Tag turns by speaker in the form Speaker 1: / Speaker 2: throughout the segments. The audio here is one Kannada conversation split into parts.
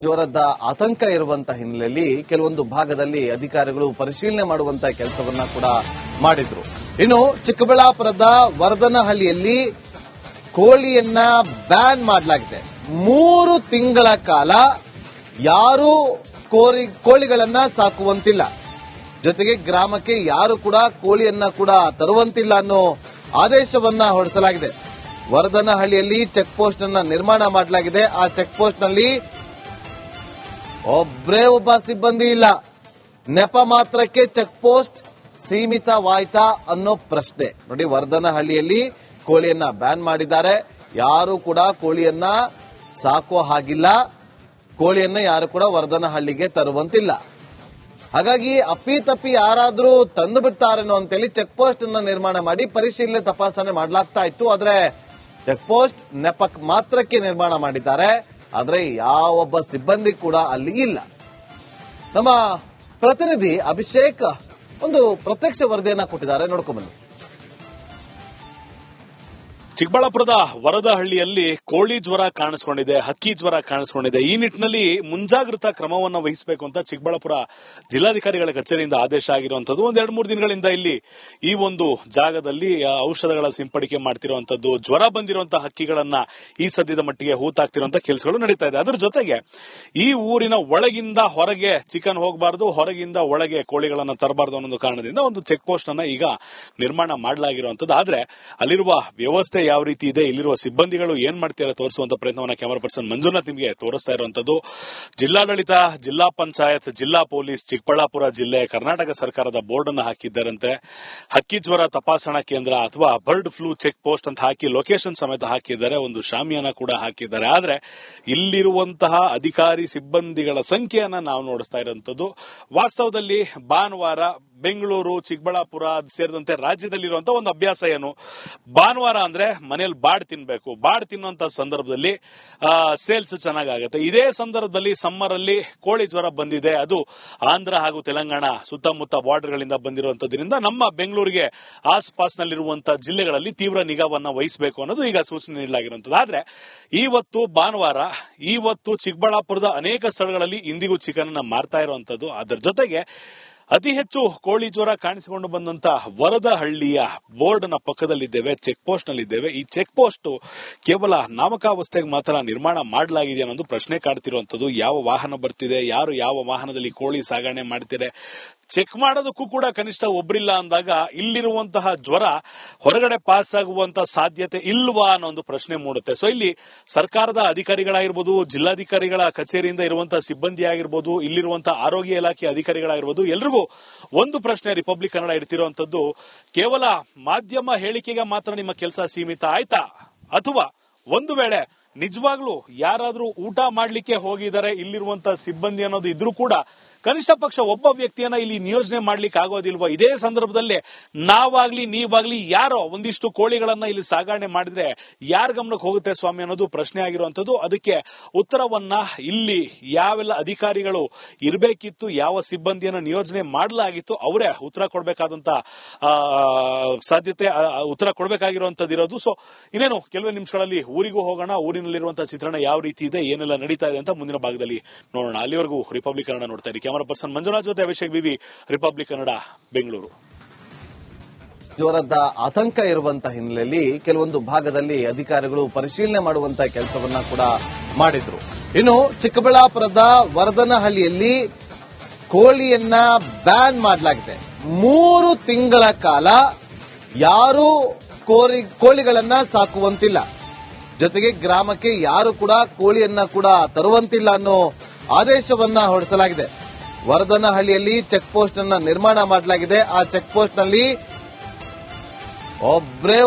Speaker 1: ಜ್ವರದ ಆತಂಕ ಇರುವಂತಹ ಹಿನ್ನೆಲೆಯಲ್ಲಿ ಕೆಲವೊಂದು ಭಾಗದಲ್ಲಿ ಅಧಿಕಾರಿಗಳು ಪರಿಶೀಲನೆ ಮಾಡುವಂತಹ ಕೆಲಸವನ್ನ ಕೂಡ ಮಾಡಿದ್ರು. ಇನ್ನು ಚಿಕ್ಕಬಳ್ಳಾಪುರದ ವರದನಹಳ್ಳಿಯಲ್ಲಿ ಕೋಳಿಯನ್ನ ಬ್ಯಾನ್ ಮಾಡಲಾಗಿದೆ. 3 ತಿಂಗಳ ಕಾಲ ಯಾರೂ ಕೋಳಿಗಳನ್ನ ಸಾಕುವಂತಿಲ್ಲ. ಜೊತೆಗೆ ಗ್ರಾಮಕ್ಕೆ ಯಾರು ಕೂಡ ಕೋಳಿಯನ್ನ ಕೂಡ ತರುವಂತಿಲ್ಲ ಅನ್ನೋ ಆದೇಶವನ್ನ ಹೊರಡಿಸಲಾಗಿದೆ. ವರದನಹಳ್ಳಿಯಲ್ಲಿ ಚೆಕ್ ಪೋಸ್ಟ್ ಅನ್ನ ನಿರ್ಮಾಣ ಮಾಡಲಾಗಿದೆ. ಆ ಚೆಕ್ ಪೋಸ್ಟ್ ನಲ್ಲಿ ಒಬ್ಬ ಸಿಬ್ಬಂದಿ ಇಲ್ಲ. ನೆಪ ಮಾತ್ರಕ್ಕೆ ಚೆಕ್ ಪೋಸ್ಟ್ ಸೀಮಿತವಾಯ್ತಾ ಅನ್ನೋ ಪ್ರಶ್ನೆ. ನೋಡಿ, ವರದನಹಳ್ಳಿಯಲ್ಲಿ ಕೋಳಿಯನ್ನ ಬ್ಯಾನ್ ಮಾಡಿದ್ದಾರೆ. ಯಾರು ಕೂಡ ಕೋಳಿಯನ್ನ ಸಾಕೋ ಹಾಗಿಲ್ಲ. ಕೋಳಿಯನ್ನ ಯಾರು ಕೂಡ ವರದನಹಳ್ಳಿಗೆ ತರುವಂತಿಲ್ಲ. ಹಾಗಾಗಿ ಅಪ್ಪಿತಪ್ಪಿ ಯಾರಾದ್ರೂ ತಂದು ಬಿಡ್ತಾರೇನೋ ಅಂತೇಳಿ ಚೆಕ್ ಪೋಸ್ಟ್ ಅನ್ನ ನಿರ್ಮಾಣ ಮಾಡಿ ಪರಿಶೀಲನೆ ತಪಾಸಣೆ ಮಾಡಲಾಗ್ತಾ ಇತ್ತು. ಆದ್ರೆ ಚೆಕ್ ಪೋಸ್ಟ್ ನೆಪಕ್ ಮಾತ್ರಕ್ಕೆ ನಿರ್ಮಾಣ ಮಾಡಿದ್ದಾರೆ. ಆದ್ರೆ ಯಾವೊಬ್ಬ ಸಿಬ್ಬಂದಿ ಕೂಡ ಅಲ್ಲಿ ಇಲ್ಲ. ನಮ್ಮ ಪ್ರತಿನಿಧಿ ಅಭಿಷೇಕ್ ಒಂದು ಪ್ರತ್ಯಕ್ಷ ವರದಿಯನ್ನ ಕೊಟ್ಟಿದ್ದಾರೆ, ನೋಡ್ಕೊಂಡ್ಬನ್ನಿ.
Speaker 2: ಚಿಕ್ಕಬಳ್ಳಾಪುರದ ವರದಹಳ್ಳಿಯಲ್ಲಿ ಕೋಳಿ ಜ್ವರ ಕಾಣಿಸಿಕೊಂಡಿದೆ, ಹಕ್ಕಿ ಜ್ವರ ಕಾಣಿಸಿಕೊಂಡಿದೆ. ಈ ನಿಟ್ಟಿನಲ್ಲಿ ಮುಂಜಾಗ್ರತಾ ಕ್ರಮವನ್ನು ವಹಿಸಬೇಕು ಅಂತ ಚಿಕ್ಕಬಳ್ಳಾಪುರ ಜಿಲ್ಲಾಧಿಕಾರಿಗಳ ಕಚೇರಿಯಿಂದ ಆದೇಶ ಆಗಿರುವಂತದ್ದು. ಒಂದ್ 2-3 ದಿನಗಳಿಂದ ಇಲ್ಲಿ ಈ ಒಂದು ಜಾಗದಲ್ಲಿ ಔಷಧಗಳ ಸಿಂಪಡಿಕೆ ಮಾಡ್ತಿರುವಂತದ್ದು, ಜ್ವರ ಬಂದಿರುವಂತಹ ಹಕ್ಕಿಗಳನ್ನ ಈ ಸದ್ಯದ ಮಟ್ಟಿಗೆ ಹೂತಾಕ್ತಿರುವಂತಹ ಕೆಲಸಗಳು ನಡೀತಾ ಇದೆ. ಅದರ ಜೊತೆಗೆ ಈ ಊರಿನ ಒಳಗಿಂದ ಹೊರಗೆ ಚಿಕನ್ ಹೋಗಬಾರದು, ಹೊರಗಿಂದ ಒಳಗೆ ಕೋಳಿಗಳನ್ನ ತರಬಾರದು ಅನ್ನೋ ಕಾರಣದಿಂದ ಒಂದು ಚೆಕ್ ಪೋಸ್ಟ್ ಅನ್ನ ಈಗ ನಿರ್ಮಾಣ ಮಾಡಲಾಗಿರುವಂತದ್ದು. ಆದ್ರೆ ಅಲ್ಲಿರುವ ವ್ಯವಸ್ಥೆ ಯಾವ ರೀತಿ ಇದೆ, ಇಲ್ಲಿರುವ ಸಿಬ್ಬಂದಿಗಳು ಏನ್ ಮಾಡ್ತಾರೆ ತೋರಿಸುವಂತ ಪ್ರಯತ್ನವನ್ನ ಕ್ಯಾಮರಾ ಪರ್ಸನ್ ಮಂಜುನಾಥ್ ನಿಮಗೆ ತೋರಿಸ್ತಾ ಇರುವಂತದ್ದು. ಜಿಲ್ಲಾಡಳಿತ, ಜಿಲ್ಲಾ ಪಂಚಾಯತ್, ಜಿಲ್ಲಾ ಪೊಲೀಸ್, ಚಿಕ್ಕಬಳ್ಳಾಪುರ ಜಿಲ್ಲೆ, ಕರ್ನಾಟಕ ಸರ್ಕಾರದ ಬೋರ್ಡ್ ಅನ್ನು ಹಾಕಿದ್ದಾರಂತೆ. ಹಕ್ಕಿ ಜ್ವರ ತಪಾಸಣಾ ಕೇಂದ್ರ ಅಥವಾ ಬರ್ಡ್ ಫ್ಲೂ ಚೆಕ್ ಪೋಸ್ಟ್ ಅಂತ ಹಾಕಿ ಲೊಕೇಶನ್ ಸಮೇತ ಹಾಕಿದ್ದಾರೆ. ಒಂದು ಶಾಮಿಯಾನ ಕೂಡ ಹಾಕಿದ್ದಾರೆ. ಆದ್ರೆ ಇಲ್ಲಿರುವಂತಹ ಅಧಿಕಾರಿ ಸಿಬ್ಬಂದಿಗಳ ಸಂಖ್ಯೆಯನ್ನ ನಾವು ನೋಡಿಸ್ತಾ ಇರುವಂತದ್ದು. ವಾಸ್ತವದಲ್ಲಿ ಭಾನುವಾರ ಬೆಂಗಳೂರು, ಚಿಕ್ಕಬಳ್ಳಾಪುರ ಸೇರಿದಂತೆ ರಾಜ್ಯದಲ್ಲಿರುವಂತಹ ಒಂದು ಅಭ್ಯಾಸ ಏನು, ಭಾನುವಾರ ಅಂದ್ರೆ ಮನೆಯಲ್ಲಿ ಬಾಡ್ ತಿನ್ಬೇಕು. ಬಾಡ್ ತಿನ್ನುವಂತ ಸಂದರ್ಭದಲ್ಲಿ ಸೇಲ್ಸ್ ಚೆನ್ನಾಗುತ್ತೆ. ಇದೇ ಸಂದರ್ಭದಲ್ಲಿ ಸಮ್ಮರ್ ಅಲ್ಲಿ ಕೋಳಿ ಜ್ವರ ಬಂದಿದೆ. ಅದು ಆಂಧ್ರ ಹಾಗೂ ತೆಲಂಗಾಣ ಸುತ್ತಮುತ್ತ ಬಾರ್ಡರ್ ಗಳಿಂದ ಬಂದಿರುವಂತದ್ರಿಂದ ನಮ್ಮ ಬೆಂಗಳೂರಿಗೆ ಆಸ್ಪಾಸ್ನಲ್ಲಿರುವಂತಹ ಜಿಲ್ಲೆಗಳಲ್ಲಿ ತೀವ್ರ ನಿಗಾವನ್ನ ವಹಿಸಬೇಕು ಅನ್ನೋದು ಈಗ ಸೂಚನೆ ನೀಡಲಾಗಿರುವಂತದ್ದು. ಆದ್ರೆ ಇವತ್ತು ಭಾನುವಾರ, ಇವತ್ತು ಚಿಕ್ಕಬಳ್ಳಾಪುರದ ಅನೇಕ ಸ್ಥಳಗಳಲ್ಲಿ ಇಂದಿಗೂ ಚಿಕನ್ ಅನ್ನ ಮಾರ್ತಾ ಇರುವಂತದ್ದು. ಅದರ ಜೊತೆಗೆ ಅತಿ ಹೆಚ್ಚು ಕೋಳಿ ಜ್ವರ ಕಾಣಿಸಿಕೊಂಡು ಬಂದಂತ ವರದಹಳ್ಳಿಯ ಬೋರ್ಡ್ ನ ಪಕ್ಕದಲ್ಲಿದ್ದೇವೆ, ಚೆಕ್ ಪೋಸ್ಟ್ ನಲ್ಲಿದ್ದೇವೆ. ಈ ಚೆಕ್ ಪೋಸ್ಟ್ ಕೇವಲ ನಾಮಕಾವಸ್ಥೆಗೆ ಮಾತ್ರ ನಿರ್ಮಾಣ ಮಾಡಲಾಗಿದೆ ಅನ್ನೋದು ಪ್ರಶ್ನೆ ಕಾಡ್ತಿರುವಂತದ್ದು. ಯಾವ ವಾಹನ ಬರ್ತಿದೆ, ಯಾರು ಯಾವ ವಾಹನದಲ್ಲಿ ಕೋಳಿ ಸಾಗಣೆ ಮಾಡ್ತಿದೆ, ಚೆಕ್ ಮಾಡೋದಕ್ಕೂ ಕೂಡ ಕನಿಷ್ಠ ಒಬ್ರಿಲ್ಲ ಅಂದಾಗ ಇಲ್ಲಿರುವಂತಹ ಜ್ವರ ಹೊರಗಡೆ ಪಾಸ್ ಆಗುವಂತ ಸಾಧ್ಯತೆ ಇಲ್ವಾ ಅನ್ನೋ ಒಂದು ಪ್ರಶ್ನೆ ಮೂಡುತ್ತೆ. ಸೊ ಇಲ್ಲಿ ಸರ್ಕಾರದ ಅಧಿಕಾರಿಗಳಾಗಿರ್ಬೋದು, ಜಿಲ್ಲಾಧಿಕಾರಿಗಳ ಕಚೇರಿಯಿಂದ ಇರುವಂತಹ ಸಿಬ್ಬಂದಿ ಆಗಿರ್ಬೋದು, ಇಲ್ಲಿರುವಂತಹ ಆರೋಗ್ಯ ಇಲಾಖೆ ಅಧಿಕಾರಿಗಳಾಗಿರ್ಬೋದು, ಎಲ್ರಿಗೂ ಒಂದು ಪ್ರಶ್ನೆ ರಿಪಬ್ಲಿಕ್ ಕನ್ನಡ ಇಡ್ತಿರುವಂತದ್ದು, ಕೇವಲ ಮಾಧ್ಯಮ ಹೇಳಿಕೆಗೆ ಮಾತ್ರ ನಿಮ್ಮ ಕೆಲಸ ಸೀಮಿತ ಆಯ್ತಾ, ಅಥವಾ ಒಂದು ವೇಳೆ ನಿಜವಾಗ್ಲೂ ಯಾರಾದ್ರೂ ಊಟ ಮಾಡ್ಲಿಕ್ಕೆ ಹೋಗಿದ್ದಾರೆ ಇಲ್ಲಿರುವಂತಹ ಸಿಬ್ಬಂದಿ ಅನ್ನೋದು ಇದ್ರೂ ಕೂಡ ಕನಿಷ್ಠ ಪಕ್ಷ ಒಬ್ಬ ವ್ಯಕ್ತಿಯನ್ನ ಇಲ್ಲಿ ನಿಯೋಜನೆ ಮಾಡ್ಲಿಕ್ಕೆ ಆಗೋದಿಲ್ವಾ? ಇದೇ ಸಂದರ್ಭದಲ್ಲಿ ನಾವಾಗ್ಲಿ ನೀವಾಗ್ಲಿ ಯಾರೋ ಒಂದಿಷ್ಟು ಕೋಳಿಗಳನ್ನ ಇಲ್ಲಿ ಸಾಗಣೆ ಮಾಡಿದ್ರೆ ಯಾರ ಗಮನಕ್ಕೆ ಹೋಗುತ್ತೆ ಸ್ವಾಮಿ ಅನ್ನೋದು ಪ್ರಶ್ನೆ ಆಗಿರುವಂತದ್ದು. ಅದಕ್ಕೆ ಉತ್ತರವನ್ನ ಇಲ್ಲಿ ಯಾವೆಲ್ಲ ಅಧಿಕಾರಿಗಳು ಇರಬೇಕಿತ್ತು, ಯಾವ ಸಿಬ್ಬಂದಿಯನ್ನ ನಿಯೋಜನೆ ಮಾಡಲಾಗಿತ್ತು, ಅವರೇ ಉತ್ತರ ಕೊಡಬೇಕಾದಂತ ಸಾಧ್ಯತೆ, ಉತ್ತರ ಕೊಡಬೇಕಾಗಿರುವಂತದ್ದು ಇರೋದು. ಸೊ ಇನ್ನೇನು ಕೆಲವೇ ನಿಮಿಷಗಳಲ್ಲಿ ಊರಿಗೂ ಹೋಗೋಣ. ಊರಿನಲ್ಲಿರುವಂತಹ ಚಿತ್ರಣ ಯಾವ ರೀತಿ ಇದೆ, ಏನೆಲ್ಲ ನಡೀತಾ ಇದೆ ಅಂತ ಮುಂದಿನ ಭಾಗದಲ್ಲಿ ನೋಡೋಣ. ಅಲ್ಲಿವರೆಗೂ ರಿಪಬ್ಲಿಕ್ ಕನ್ನಡ ನೋಡ್ತಾ ಇರಿ. ಕ್ಯಾಮರಾ ಪರ್ಸನ್ ಮಂಜುನಾಥ್ ಜೊತೆ ಅಭಿಷೇಕ್ ಬಿವಿ, ರಿಪಬ್ಲಿಕ್ ಕನ್ನಡ, ಬೆಂಗಳೂರು.
Speaker 1: ಜ್ವರದ ಆತಂಕ ಇರುವಂತಹ ಹಿನ್ನೆಲೆಯಲ್ಲಿ ಕೆಲವೊಂದು ಭಾಗದಲ್ಲಿ ಅಧಿಕಾರಿಗಳು ಪರಿಶೀಲನೆ ಮಾಡುವಂತಹ ಕೆಲಸವನ್ನ ಕೂಡ ಮಾಡಿದ್ರು. ಇನ್ನು ಚಿಕ್ಕಬಳ್ಳಾಪುರದ ವರದನಹಳ್ಳಿಯಲ್ಲಿ ಕೋಳಿಯನ್ನ ಬ್ಯಾನ್ ಮಾಡಲಾಗಿದೆ. 3 ತಿಂಗಳ ಕಾಲ ಯಾರೂ ಕೋಳಿಗಳನ್ನ ಸಾಕುವಂತಿಲ್ಲ. ಜೊತೆಗೆ ಗ್ರಾಮಕ್ಕೆ ಯಾರು ಕೂಡ ಕೋಳಿಯನ್ನ ಕೂಡ ತರುವಂತಿಲ್ಲ ಅನ್ನೋ ಆದೇಶವನ್ನ ಹೊರಡಿಸಲಾಗಿದೆ. ವರದನಹಳ್ಳಿಯಲ್ಲಿ ಚೆಕ್ ಪೋಸ್ಟ್ ಅನ್ನ ನಿರ್ಮಾಣ ಮಾಡಲಾಗಿದೆ. ಆ ಚೆಕ್ ಪೋಸ್ಟ್ ನಲ್ಲಿ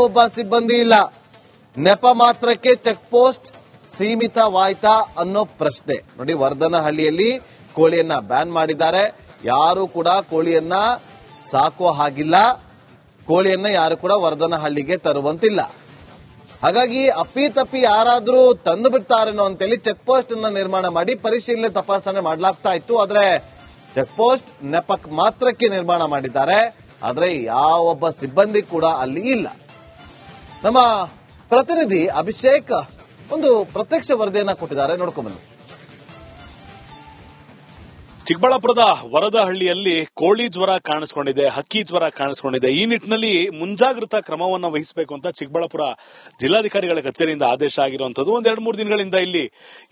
Speaker 1: ಒಬ್ಬ ಸಿಬ್ಬಂದಿ ಇಲ್ಲ. ನೆಪ ಮಾತ್ರಕ್ಕೆ ಚೆಕ್ ಪೋಸ್ಟ್ ಸೀಮಿತವಾಯ್ತಾ ಅನ್ನೋ ಪ್ರಶ್ನೆ. ನೋಡಿ, ವರದನಹಳ್ಳಿಯಲ್ಲಿ ಕೋಳಿಯನ್ನ ಬ್ಯಾನ್ ಮಾಡಿದ್ದಾರೆ. ಯಾರು ಕೂಡ ಕೋಳಿಯನ್ನ ಸಾಕೋ ಹಾಗಿಲ್ಲ. ಕೋಳಿಯನ್ನ ಯಾರು ಕೂಡ ವರದನಹಳ್ಳಿಗೆ ತರುವಂತಿಲ್ಲ. ಹಾಗಾಗಿ ಅಪ್ಪಿತಪ್ಪಿ ಯಾರಾದ್ರೂ ತಂದು ಬಿಡ್ತಾರೇನೋ ಅಂತೇಳಿ ಚೆಕ್ ಪೋಸ್ಟ್ ಅನ್ನ ನಿರ್ಮಾಣ ಮಾಡಿ ಪರಿಶೀಲನೆ ತಪಾಸಣೆ ಮಾಡಲಾಗ್ತಾ ಇತ್ತು. ಆದ್ರೆ ಚೆಕ್ ಪೋಸ್ಟ್ ನೆಪಕ್ ಮಾತ್ರಕ್ಕೆ ನಿರ್ಮಾಣ ಮಾಡಿದ್ದಾರೆ. ಆದ್ರೆ ಯಾವೊಬ್ಬ ಸಿಬ್ಬಂದಿ ಕೂಡ ಅಲ್ಲಿ ಇಲ್ಲ. ನಮ್ಮ ಪ್ರತಿನಿಧಿ ಅಭಿಷೇಕ್ ಒಂದು ಪ್ರತ್ಯಕ್ಷ ವರದಿಯನ್ನ ಕೊಟ್ಟಿದ್ದಾರೆ, ನೋಡ್ಕೊಂಡ್ಬನ್ನಿ.
Speaker 2: ಚಿಕ್ಕಬಳ್ಳಾಪುರದ ವರದಹಳ್ಳಿಯಲ್ಲಿ ಕೋಳಿ ಜ್ವರ ಕಾಣಿಸಿಕೊಂಡಿದೆ, ಹಕ್ಕಿ ಜ್ವರ ಕಾಣಿಸಿಕೊಂಡಿದೆ. ಈ ನಿಟ್ಟಿನಲ್ಲಿ ಮುಂಜಾಗ್ರತಾ ಕ್ರಮವನ್ನು ವಹಿಸಬೇಕು ಅಂತ ಚಿಕ್ಕಬಳ್ಳಾಪುರ ಜಿಲ್ಲಾಧಿಕಾರಿಗಳ ಕಚೇರಿಯಿಂದ ಆದೇಶ ಆಗಿರುವಂತದ್ದು. ಒಂದ್ 2-3 ದಿನಗಳಿಂದ ಇಲ್ಲಿ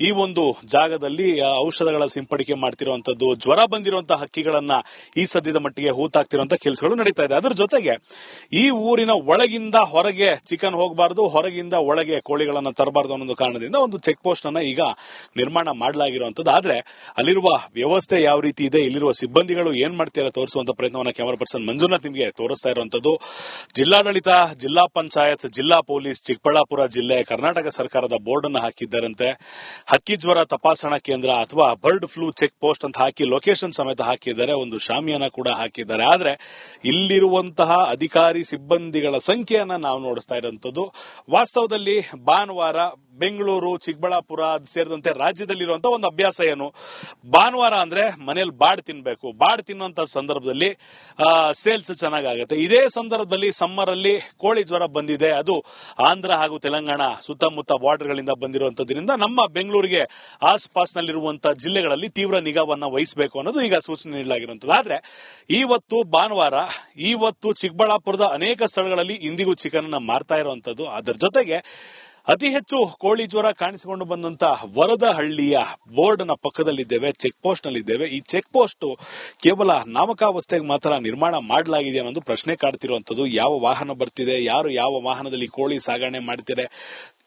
Speaker 2: ಈ ಒಂದು ಜಾಗದಲ್ಲಿ ಔಷಧಗಳ ಸಿಂಪಡಿಕೆ ಮಾಡ್ತಿರುವಂತದ್ದು, ಜ್ವರ ಬಂದಿರುವಂತಹ ಹಕ್ಕಿಗಳನ್ನ ಈ ಸದ್ಯದ ಮಟ್ಟಿಗೆ ಹೂತಾಕ್ತಿರುವಂತ ಕೆಲಸಗಳು ನಡೀತಾ ಇದೆ. ಅದರ ಜೊತೆಗೆ ಈ ಊರಿನ ಒಳಗಿಂದ ಹೊರಗೆ ಚಿಕನ್ ಹೋಗಬಾರದು, ಹೊರಗಿಂದ ಒಳಗೆ ಕೋಳಿಗಳನ್ನ ತರಬಾರದು ಅನ್ನೋ ಕಾರಣದಿಂದ ಒಂದು ಚೆಕ್ ಪೋಸ್ಟ್ ಅನ್ನ ಈಗ ನಿರ್ಮಾಣ ಮಾಡಲಾಗಿರುವಂತದ್ದು. ಆದ್ರೆ ಅಲ್ಲಿರುವ ವ್ಯವಸ್ಥೆ ಯಾವ ರೀತಿ ಇದೆ, ಇಲ್ಲಿರುವ ಸಿಬ್ಬಂದಿಗಳು ಏನ್ ಮಾಡ್ತಾರೆ ತೋರಿಸುವಂತ ಪ್ರಯತ್ನವನ್ನ ಕ್ಯಾಮರಾ ಪರ್ಸನ್ ಮಂಜುನಾಥ್ ನಿಮಗೆ ತೋರಿಸ್ತಾ ಇರುವಂತದ್ದು. ಜಿಲ್ಲಾಡಳಿತ, ಜಿಲ್ಲಾ ಪಂಚಾಯತ್, ಜಿಲ್ಲಾ ಪೊಲೀಸ್, ಚಿಕ್ಕಬಳ್ಳಾಪುರ ಜಿಲ್ಲೆ, ಕರ್ನಾಟಕ ಸರ್ಕಾರದ ಬೋರ್ಡ್ ಅನ್ನು ಹಾಕಿದ್ದಾರಂತೆ. ಹಕ್ಕಿ ಜ್ವರ ತಪಾಸಣಾ ಕೇಂದ್ರ ಅಥವಾ ಬರ್ಡ್ ಫ್ಲೂ ಚೆಕ್ ಪೋಸ್ಟ್ ಅಂತ ಹಾಕಿ ಲೊಕೇಶನ್ ಸಮೇತ ಹಾಕಿದ್ದಾರೆ. ಒಂದು ಶಾಮಿಯಾನ ಕೂಡ ಹಾಕಿದ್ದಾರೆ. ಆದ್ರೆ ಇಲ್ಲಿರುವಂತಹ ಅಧಿಕಾರಿ ಸಿಬ್ಬಂದಿಗಳ ಸಂಖ್ಯೆಯನ್ನ ನಾವು ನೋಡಿಸ್ತಾ ಇರುವಂತದ್ದು. ವಾಸ್ತವದಲ್ಲಿ ಭಾನುವಾರ ಬೆಂಗಳೂರು, ಚಿಕ್ಕಬಳ್ಳಾಪುರ ಸೇರಿದಂತೆ ರಾಜ್ಯದಲ್ಲಿರುವಂತಹ ಒಂದು ಅಭ್ಯಾಸ ಏನು, ಭಾನುವಾರ ಅಂದ್ರೆ ಮನೇಲಿ ಬಾಡ್ ತಿನ್ಬೇಕು. ಬಾಡ್ ತಿನ್ನುವಂತ ಸಂದರ್ಭದಲ್ಲಿ ಸೇಲ್ಸ್ ಚೆನ್ನಾಗುತ್ತೆ. ಇದೇ ಸಂದರ್ಭದಲ್ಲಿ ಸಮ್ಮರ್ ಅಲ್ಲಿ ಕೋಳಿ ಜ್ವರ ಬಂದಿದೆ, ಅದು ಆಂಧ್ರ ಹಾಗೂ ತೆಲಂಗಾಣ ಸುತ್ತಮುತ್ತ ಬಾರ್ಡರ್ ಗಳಿಂದ ಬಂದಿರುವಂತದ್ರಿಂದ ನಮ್ಮ ಬೆಂಗಳೂರಿಗೆ ಆಸ್ಪಾಸ್ನಲ್ಲಿರುವಂತಹ ಜಿಲ್ಲೆಗಳಲ್ಲಿ ತೀವ್ರ ನಿಗಾವನ್ನ ವಹಿಸಬೇಕು ಅನ್ನೋದು ಈಗ ಸೂಚನೆ ನೀಡಲಾಗಿರುವಂತದ್ದು. ಆದ್ರೆ ಇವತ್ತು ಭಾನುವಾರ, ಇವತ್ತು ಚಿಕ್ಕಬಳ್ಳಾಪುರದ ಅನೇಕ ಸ್ಥಳಗಳಲ್ಲಿ ಇಂದಿಗೂ ಚಿಕನ್ ಅನ್ನ ಮಾರ್ತಾ ಇರುವಂತದ್ದು. ಅದರ ಜೊತೆಗೆ ಅತಿ ಹೆಚ್ಚು ಕೋಳಿ ಜ್ವರ ಕಾಣಿಸಿಕೊಂಡು ಬಂದಂತ ವರದಹಳ್ಳಿಯ ಬೋರ್ಡ್ ನ ಪಕ್ಕದಲ್ಲಿದ್ದೇವೆ, ಚೆಕ್ ಪೋಸ್ಟ್ ನಲ್ಲಿದ್ದೇವೆ. ಈ ಚೆಕ್ ಪೋಸ್ಟ್ ಕೇವಲ ನಾಮಕಾವಸ್ಥೆಗೆ ಮಾತ್ರ ನಿರ್ಮಾಣ ಮಾಡಲಾಗಿದೆ ಅನ್ನೋದು ಪ್ರಶ್ನೆ ಕಾಡ್ತಿರುವಂತದ್ದು. ಯಾವ ವಾಹನ ಬರ್ತಿದೆ, ಯಾರು ಯಾವ ವಾಹನದಲ್ಲಿ ಕೋಳಿ ಸಾಗಣೆ ಮಾಡ್ತಿದೆ,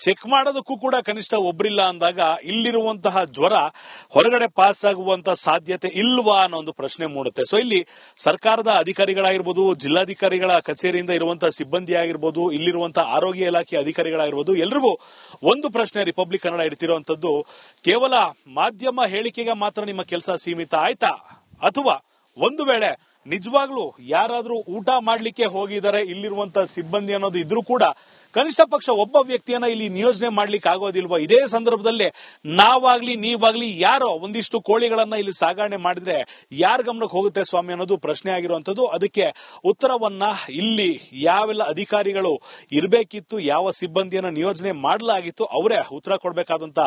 Speaker 2: ಚೆಕ್ ಮಾಡೋದಕ್ಕೂ ಕೂಡ ಕನಿಷ್ಠ ಒಬ್ಬರಿಲ್ಲ ಅಂದಾಗ ಇಲ್ಲಿರುವಂತಹ ಜ್ವರ ಹೊರಗಡೆ ಪಾಸ್ ಆಗುವಂತ ಸಾಧ್ಯತೆ ಇಲ್ವಾ ಅನ್ನೋ ಒಂದು ಪ್ರಶ್ನೆ ಮೂಡುತ್ತೆ. ಸೊ ಇಲ್ಲಿ ಸರ್ಕಾರದ ಅಧಿಕಾರಿಗಳಾಗಿರ್ಬೋದು, ಜಿಲ್ಲಾಧಿಕಾರಿಗಳ ಕಚೇರಿಯಿಂದ ಇರುವಂತಹ ಸಿಬ್ಬಂದಿ ಆಗಿರ್ಬೋದು, ಇಲ್ಲಿರುವಂತಹ ಆರೋಗ್ಯ ಇಲಾಖೆ ಅಧಿಕಾರಿಗಳಾಗಿರ್ಬೋದು, ಎಲ್ರಿಗೂ ಒಂದು ಪ್ರಶ್ನೆ ರಿಪಬ್ಲಿಕ್ ಕನ್ನಡ ಇಡ್ತಿರುವಂತದ್ದು, ಕೇವಲ ಮಾಧ್ಯಮ ಹೇಳಿಕೆಗೆ ಮಾತ್ರ ನಿಮ್ಮ ಕೆಲಸ ಸೀಮಿತ ಆಯ್ತಾ, ಅಥವಾ ಒಂದು ವೇಳೆ ನಿಜವಾಗ್ಲೂ ಯಾರಾದ್ರೂ ಊಟ ಮಾಡ್ಲಿಕ್ಕೆ ಹೋಗಿದ್ದಾರೆ ಇಲ್ಲಿರುವಂತಹ ಸಿಬ್ಬಂದಿ ಅನ್ನೋದು ಇದ್ರೂ ಕೂಡ ಕನಿಷ್ಠ ಪಕ್ಷ ಒಬ್ಬ ವ್ಯಕ್ತಿಯನ್ನ ಇಲ್ಲಿ ನಿಯೋಜನೆ ಮಾಡ್ಲಿಕ್ಕೆ ಆಗೋದಿಲ್ವಾ? ಇದೇ ಸಂದರ್ಭದಲ್ಲೇ ನಾವಾಗ್ಲಿ ನೀವಾಗ್ಲಿ ಯಾರೋ ಒಂದಿಷ್ಟು ಕೋಳಿಗಳನ್ನ ಇಲ್ಲಿ ಸಾಗಣೆ ಮಾಡಿದ್ರೆ ಯಾರ ಗಮನಕ್ಕೆ ಹೋಗುತ್ತೆ ಸ್ವಾಮಿ ಅನ್ನೋದು ಪ್ರಶ್ನೆ ಆಗಿರುವಂತದ್ದು. ಅದಕ್ಕೆ ಉತ್ತರವನ್ನ ಇಲ್ಲಿ ಯಾವೆಲ್ಲ ಅಧಿಕಾರಿಗಳು ಇರಬೇಕಿತ್ತು, ಯಾವ ಸಿಬ್ಬಂದಿಯನ್ನ ನಿಯೋಜನೆ ಮಾಡಲಾಗಿತ್ತು, ಅವರೇ ಉತ್ತರ ಕೊಡಬೇಕಾದಂತ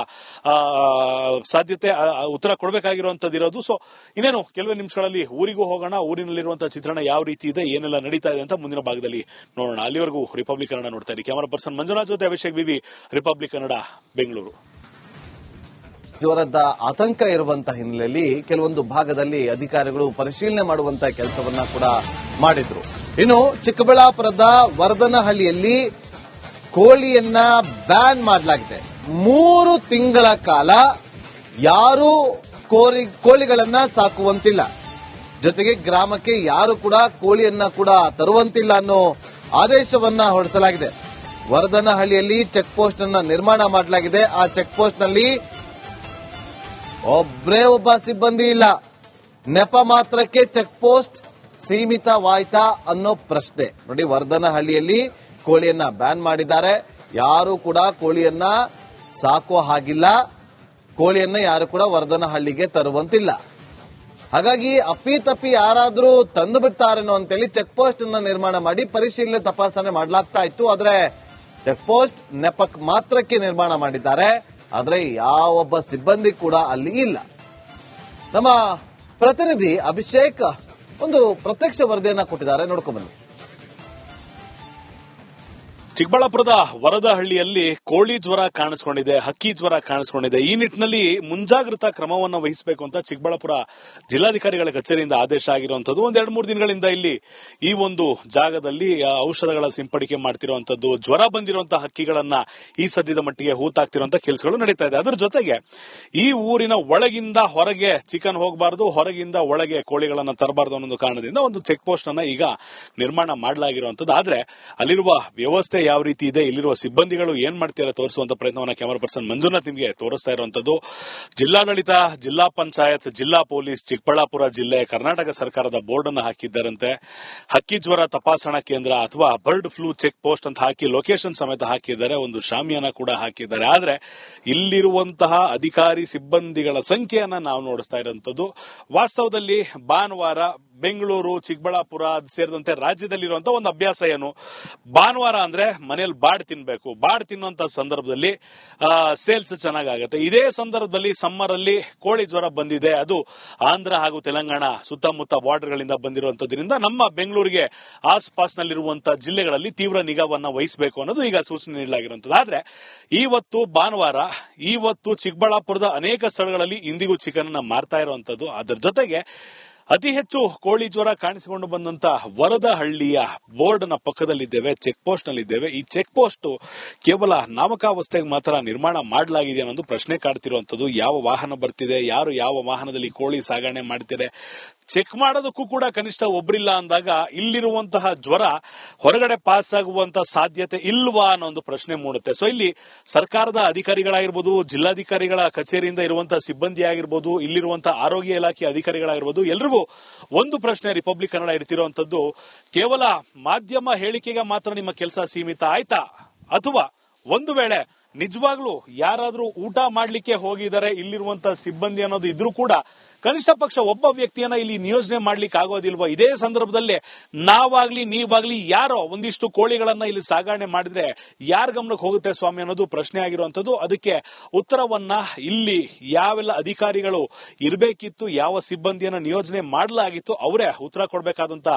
Speaker 2: ಸಾಧ್ಯತೆ, ಉತ್ತರ ಕೊಡಬೇಕಾಗಿರುವಂತದ್ದು ಇರೋದು. ಸೊ ಇನ್ನೇನು ಕೆಲವೇ ನಿಮಿಷಗಳಲ್ಲಿ ಊರಿಗೂ ಹೋಗೋಣ. ಊರಿನಲ್ಲಿರುವಂತಹ ಚಿತ್ರಣ ಯಾವ ರೀತಿ ಇದೆ, ಏನೆಲ್ಲ ನಡೀತಾ ಇದೆ ಅಂತ ಮುಂದಿನ ಭಾಗದಲ್ಲಿ ನೋಡೋಣ. ಅಲ್ಲಿವರೆಗೂ ರಿಪಬ್ಲಿಕ್ ಕನ್ನಡ ನೋಡ್ತಾ ಇರಿ. ಕ್ಯಾಮರಾ ಪರ್ಸನ್ ಮಂಜುನಾಥ್ ಜೊತೆ ಅಭಿಷೇಕ್ ಬಿವಿ, ರಿಪಬ್ಲಿಕ್ ಕನ್ನಡ, ಬೆಂಗಳೂರು.
Speaker 1: ಜ್ವರದ ಆತಂಕ ಇರುವಂತಹ ಹಿನ್ನೆಲೆಯಲ್ಲಿ ಕೆಲವೊಂದು ಭಾಗದಲ್ಲಿ ಅಧಿಕಾರಿಗಳು ಪರಿಶೀಲನೆ ಮಾಡುವಂತಹ ಕೆಲಸವನ್ನ ಕೂಡ ಮಾಡಿದ್ರು. ಇನ್ನು ಚಿಕ್ಕಬಳ್ಳಾಪುರದ ವರದನಹಳ್ಳಿಯಲ್ಲಿ ಕೋಳಿಯನ್ನ ಬ್ಯಾನ್ ಮಾಡಲಾಗಿದೆ. 3 ತಿಂಗಳ ಕಾಲ ಯಾರೂ ಕೋಳಿಗಳನ್ನ ಸಾಕುವಂತಿಲ್ಲ, ಜೊತೆಗೆ ಗ್ರಾಮಕ್ಕೆ ಯಾರು ಕೂಡ ಕೋಳಿಯನ್ನ ಕೂಡ ತರುವಂತಿಲ್ಲ ಅನ್ನೋ ಆದೇಶವನ್ನ ಹೊರಡಿಸಲಾಗಿದೆ. ವರದನಹಳ್ಳಿಯಲ್ಲಿ ಚೆಕ್ ಪೋಸ್ಟ್ ಅನ್ನ ನಿರ್ಮಾಣ ಮಾಡಲಾಗಿದೆ. ಆ ಚೆಕ್ ಪೋಸ್ಟ್ ನಲ್ಲಿ ಒಬ್ಬ ಸಿಬ್ಬಂದಿ ಇಲ್ಲ. ನೆಪ ಮಾತ್ರಕ್ಕೆ ಚೆಕ್ ಪೋಸ್ಟ್ ಸೀಮಿತವಾಯ್ತಾ ಅನ್ನೋ ಪ್ರಶ್ನೆ. ನೋಡಿ, ವರದನಹಳ್ಳಿಯಲ್ಲಿ ಕೋಳಿಯನ್ನ ಬ್ಯಾನ್ ಮಾಡಿದ್ದಾರೆ. ಯಾರು ಕೂಡ ಕೋಳಿಯನ್ನ ಸಾಕೋ ಹಾಗಿಲ್ಲ, ಕೋಳಿಯನ್ನ ಯಾರು ಕೂಡ ವರದನಹಳ್ಳಿಗೆ ತರುವಂತಿಲ್ಲ. ಹಾಗಾಗಿ ಅಪ್ಪಿತಪ್ಪಿ ಯಾರಾದ್ರೂ ತಂದು ಬಿಡ್ತಾರೇನೋ ಅಂತೇಳಿ ಚೆಕ್ ಪೋಸ್ಟ್ ಅನ್ನ ನಿರ್ಮಾಣ ಮಾಡಿ ಪರಿಶೀಲನೆ ತಪಾಸಣೆ ಮಾಡಲಾಗ್ತಾ ಇತ್ತು. ಆದ್ರೆ ಚೆಕ್ ಪೋಸ್ಟ್ ನೆಪಕ್ ಮಾತ್ರಕ್ಕೆ ನಿರ್ಮಾಣ ಮಾಡಿದ್ದಾರೆ. ಆದ್ರೆ ಯಾವೊಬ್ಬ ಸಿಬ್ಬಂದಿ ಕೂಡ ಅಲ್ಲಿ ಇಲ್ಲ. ನಮ್ಮ ಪ್ರತಿನಿಧಿ ಅಭಿಷೇಕ್ ಒಂದು ಪ್ರತ್ಯಕ್ಷ ವರದಿಯನ್ನ ಕೊಟ್ಟಿದ್ದಾರೆ, ನೋಡ್ಕೊಂಡ್ಬನ್ನಿ.
Speaker 2: ಚಿಕ್ಕಬಳ್ಳಾಪುರದ ವರದಹಳ್ಳಿಯಲ್ಲಿ ಕೋಳಿ ಜ್ವರ ಕಾಣಿಸಿಕೊಂಡಿದೆ, ಹಕ್ಕಿ ಜ್ವರ ಕಾಣಿಸಿಕೊಂಡಿದೆ. ಈ ನಿಟ್ಟಿನಲ್ಲಿ ಮುಂಜಾಗ್ರತಾ ಕ್ರಮವನ್ನು ವಹಿಸಬೇಕು ಅಂತ ಚಿಕ್ಕಬಳ್ಳಾಪುರ ಜಿಲ್ಲಾಧಿಕಾರಿಗಳ ಕಚೇರಿಯಿಂದ ಆದೇಶ ಆಗಿರುವಂತದ್ದು. ಒಂದ್ 2-3 ದಿನಗಳಿಂದ ಇಲ್ಲಿ ಈ ಒಂದು ಜಾಗದಲ್ಲಿ ಔಷಧಗಳ ಸಿಂಪಡಿಕೆ ಮಾಡ್ತಿರುವಂತದ್ದು, ಜ್ವರ ಬಂದಿರುವಂತಹ ಹಕ್ಕಿಗಳನ್ನ ಈ ಸದ್ಯದ ಮಟ್ಟಿಗೆ ಹೂತಾಕ್ತಿರುವಂತ ಕೆಲಸಗಳು ನಡೀತಾ ಇದೆ. ಅದರ ಜೊತೆಗೆ ಈ ಊರಿನ ಒಳಗಿಂದ ಹೊರಗೆ ಚಿಕನ್ ಹೋಗಬಾರದು, ಹೊರಗಿಂದ ಒಳಗೆ ಕೋಳಿಗಳನ್ನ ತರಬಾರದು ಅನ್ನೋ ಕಾರಣದಿಂದ ಒಂದು ಚೆಕ್ ಪೋಸ್ಟ್ ಅನ್ನ ಈಗ ನಿರ್ಮಾಣ ಮಾಡಲಾಗಿರುವಂತದ್ದು. ಆದ್ರೆ ಅಲ್ಲಿರುವ ವ್ಯವಸ್ಥೆ ಯಾವ ರೀತಿ ಇದೆ, ಇಲ್ಲಿರುವ ಸಿಬ್ಬಂದಿಗಳು ಏನ್ ಮಾಡ್ತಾರೆ ತೋರಿಸುವಂತ ಪ್ರಯತ್ನವನ್ನ ಕ್ಯಾಮರಾ ಪರ್ಸನ್ ಮಂಜುನಾಥ್ ನಿಮಗೆ ತೋರಿಸ್ತಾ ಇರುವಂತದ್ದು. ಜಿಲ್ಲಾಡಳಿತ, ಜಿಲ್ಲಾ ಪಂಚಾಯತ್, ಜಿಲ್ಲಾ ಪೊಲೀಸ್, ಚಿಕ್ಕಬಳ್ಳಾಪುರ ಜಿಲ್ಲೆ, ಕರ್ನಾಟಕ ಸರ್ಕಾರದ ಬೋರ್ಡ್ ಅನ್ನು ಹಾಕಿದ್ದಾರಂತೆ. ಹಕ್ಕಿ ಜ್ವರ ತಪಾಸಣಾ ಕೇಂದ್ರ ಅಥವಾ ಬರ್ಡ್ ಫ್ಲೂ ಚೆಕ್ ಪೋಸ್ಟ್ ಅಂತ ಹಾಕಿ ಲೊಕೇಶನ್ ಸಮೇತ ಹಾಕಿದ್ದಾರೆ. ಒಂದು ಶಾಮಿಯಾನ ಕೂಡ ಹಾಕಿದ್ದಾರೆ. ಆದ್ರೆ ಇಲ್ಲಿರುವಂತಹ ಅಧಿಕಾರಿ ಸಿಬ್ಬಂದಿಗಳ ಸಂಖ್ಯೆಯನ್ನ ನಾವು ನೋಡಿಸ್ತಾ ಇರುವಂತದ್ದು. ವಾಸ್ತವದಲ್ಲಿ ಭಾನುವಾರ ಬೆಂಗಳೂರು, ಚಿಕ್ಕಬಳ್ಳಾಪುರ ಸೇರಿದಂತೆ ರಾಜ್ಯದಲ್ಲಿರುವಂತಹ ಒಂದು ಅಭ್ಯಾಸ ಏನು, ಭಾನುವಾರ ಅಂದ್ರೆ ಮನೆಯಲ್ಲಿ ಬಾಡ್ ತಿನ್ಬೇಕು. ಬಾಡ್ ತಿನ್ನುವಂತ ಸಂದರ್ಭದಲ್ಲಿ ಸೇಲ್ಸ್ ಚೆನ್ನಾಗಾಗತ್ತೆ. ಇದೇ ಸಂದರ್ಭದಲ್ಲಿ ಸಮ್ಮರ್ ಅಲ್ಲಿ ಕೋಳಿ ಜ್ವರ ಬಂದಿದೆ, ಅದು ಆಂಧ್ರ ಹಾಗೂ ತೆಲಂಗಾಣ ಸುತ್ತಮುತ್ತ ಬಾರ್ಡರ್ ಗಳಿಂದ ಬಂದಿರುವಂತದ್ರಿಂದ ನಮ್ಮ ಬೆಂಗಳೂರಿಗೆ ಆಸ್ಪಾಸ್ನಲ್ಲಿರುವಂತಹ ಜಿಲ್ಲೆಗಳಲ್ಲಿ ತೀವ್ರ ನಿಗಾವನ್ನ ವಹಿಸಬೇಕು ಅನ್ನೋದು ಈಗ ಸೂಚನೆ ನೀಡಲಾಗಿರುವಂತದ್ದು. ಆದ್ರೆ ಇವತ್ತು ಭಾನುವಾರ, ಇವತ್ತು ಚಿಕ್ಕಬಳ್ಳಾಪುರದ ಅನೇಕ ಸ್ಥಳಗಳಲ್ಲಿ ಇಂದಿಗೂ ಚಿಕನ್ ಅನ್ನ ಮಾರ್ತಾ ಇರುವಂತದ್ದು. ಅದರ ಜೊತೆಗೆ ಅತಿ ಹೆಚ್ಚು ಕೋಳಿ ಜ್ವರ ಕಾಣಿಸಿಕೊಂಡು ಬಂದಂತ ವರದಹಳ್ಳಿಯ ಬೋರ್ಡ್ ನ ಪಕ್ಕದಲ್ಲಿದ್ದೇವೆ, ಚೆಕ್ ಪೋಸ್ಟ್ ನಲ್ಲಿದ್ದೇವೆ. ಈ ಚೆಕ್ ಪೋಸ್ಟ್ ಕೇವಲ ನಾಮಕಾವಸ್ಥೆಗೆ ಮಾತ್ರ ನಿರ್ಮಾಣ ಮಾಡಲಾಗಿದೆ ಅನ್ನೋದು ಪ್ರಶ್ನೆ ಕಾಡ್ತಿರುವಂತದ್ದು. ಯಾವ ವಾಹನ ಬರ್ತಿದೆ, ಯಾರು ಯಾವ ವಾಹನದಲ್ಲಿ ಕೋಳಿ ಸಾಗಣೆ ಮಾಡ್ತಿದೆ, ಚೆಕ್ ಮಾಡೋದಕ್ಕೂ ಕೂಡ ಕನಿಷ್ಠ ಒಬ್ರಿಲ್ಲ ಅಂದಾಗ ಇಲ್ಲಿರುವಂತಹ ಜ್ವರ ಹೊರಗಡೆ ಪಾಸ್ ಆಗುವಂತ ಸಾಧ್ಯತೆ ಇಲ್ವಾ ಅನ್ನೋ ಒಂದು ಪ್ರಶ್ನೆ ಮೂಡುತ್ತೆ. ಸೊ ಇಲ್ಲಿ ಸರ್ಕಾರದ ಅಧಿಕಾರಿಗಳಾಗಿರ್ಬೋದು, ಜಿಲ್ಲಾಧಿಕಾರಿಗಳ ಕಚೇರಿಯಿಂದ ಇರುವಂತಹ ಸಿಬ್ಬಂದಿ ಆಗಿರ್ಬೋದು, ಇಲ್ಲಿರುವಂತಹ ಆರೋಗ್ಯ ಇಲಾಖೆ ಅಧಿಕಾರಿಗಳಾಗಿರ್ಬೋದು, ಎಲ್ರಿಗೂ ಒಂದು ಪ್ರಶ್ನೆ ರಿಪಬ್ಲಿಕ್ ಕನ್ನಡ ಇಡ್ತಿರುವಂತದ್ದು, ಕೇವಲ ಮಾಧ್ಯಮ ಹೇಳಿಕೆಗೆ ಮಾತ್ರ ನಿಮ್ಮ ಕೆಲಸ ಸೀಮಿತ ಆಯ್ತಾ, ಅಥವಾ ಒಂದು ವೇಳೆ ನಿಜವಾಗ್ಲೂ ಯಾರಾದ್ರೂ ಊಟ ಮಾಡ್ಲಿಕ್ಕೆ ಹೋಗಿದ್ದಾರೆ ಇಲ್ಲಿರುವಂತಹ ಸಿಬ್ಬಂದಿ ಅನ್ನೋದು ಇದ್ರೂ ಕೂಡ ಕನಿಷ್ಠ ಪಕ್ಷ ಒಬ್ಬ ವ್ಯಕ್ತಿಯನ್ನ ಇಲ್ಲಿ ನಿಯೋಜನೆ ಮಾಡ್ಲಿಕ್ಕೆ ಆಗೋದಿಲ್ವಾ? ಇದೇ ಸಂದರ್ಭದಲ್ಲೇ ನಾವಾಗ್ಲಿ ನೀವಾಗ್ಲಿ ಯಾರೋ ಒಂದಿಷ್ಟು ಕೋಳಿಗಳನ್ನ ಇಲ್ಲಿ ಸಾಗಣೆ ಮಾಡಿದ್ರೆ ಯಾರ ಗಮನಕ್ಕೆ ಹೋಗುತ್ತೆ ಸ್ವಾಮಿ ಅನ್ನೋದು ಪ್ರಶ್ನೆ ಆಗಿರುವಂತದ್ದು. ಅದಕ್ಕೆ ಉತ್ತರವನ್ನ ಇಲ್ಲಿ ಯಾವೆಲ್ಲ ಅಧಿಕಾರಿಗಳು ಇರಬೇಕಿತ್ತು, ಯಾವ ಸಿಬ್ಬಂದಿಯನ್ನ ನಿಯೋಜನೆ ಮಾಡಲಾಗಿತ್ತು, ಅವರೇ ಉತ್ತರ ಕೊಡಬೇಕಾದಂತ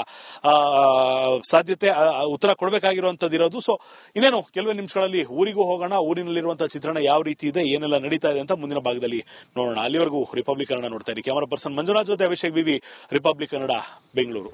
Speaker 2: ಸಾಧ್ಯತೆ, ಉತ್ತರ ಕೊಡಬೇಕಾಗಿರುವಂತದ್ದು ಇರೋದು. ಸೊ ಇನ್ನೇನು ಕೆಲವೇ ನಿಮಿಷಗಳಲ್ಲಿ ಊರಿಗೂ ಹೋಗೋಣ. ಊರಿನಲ್ಲಿರುವಂತಹ ಚಿತ್ರಣ ಯಾವ ರೀತಿ ಇದೆ, ಏನೆಲ್ಲ ನಡೀತಾ ಇದೆ ಅಂತ ಮುಂದಿನ ಭಾಗದಲ್ಲಿ ನೋಡೋಣ. ಅಲ್ಲಿವರೆಗೂ ರಿಪಬ್ಲಿಕ್ ಕನ್ನಡ ನೋಡ್ತಾ ಇರಿ. ಕ್ಯಾಮರಾ ಪರ್ಸನ್ ಮಂಜುನಾಥ್ ಜೊತೆ ಅಭಿಷೇಕ್ ವಿವಿ, ರಿಪಬ್ಲಿಕ್ ಕನ್ನಡ, ಬೆಂಗಳೂರು.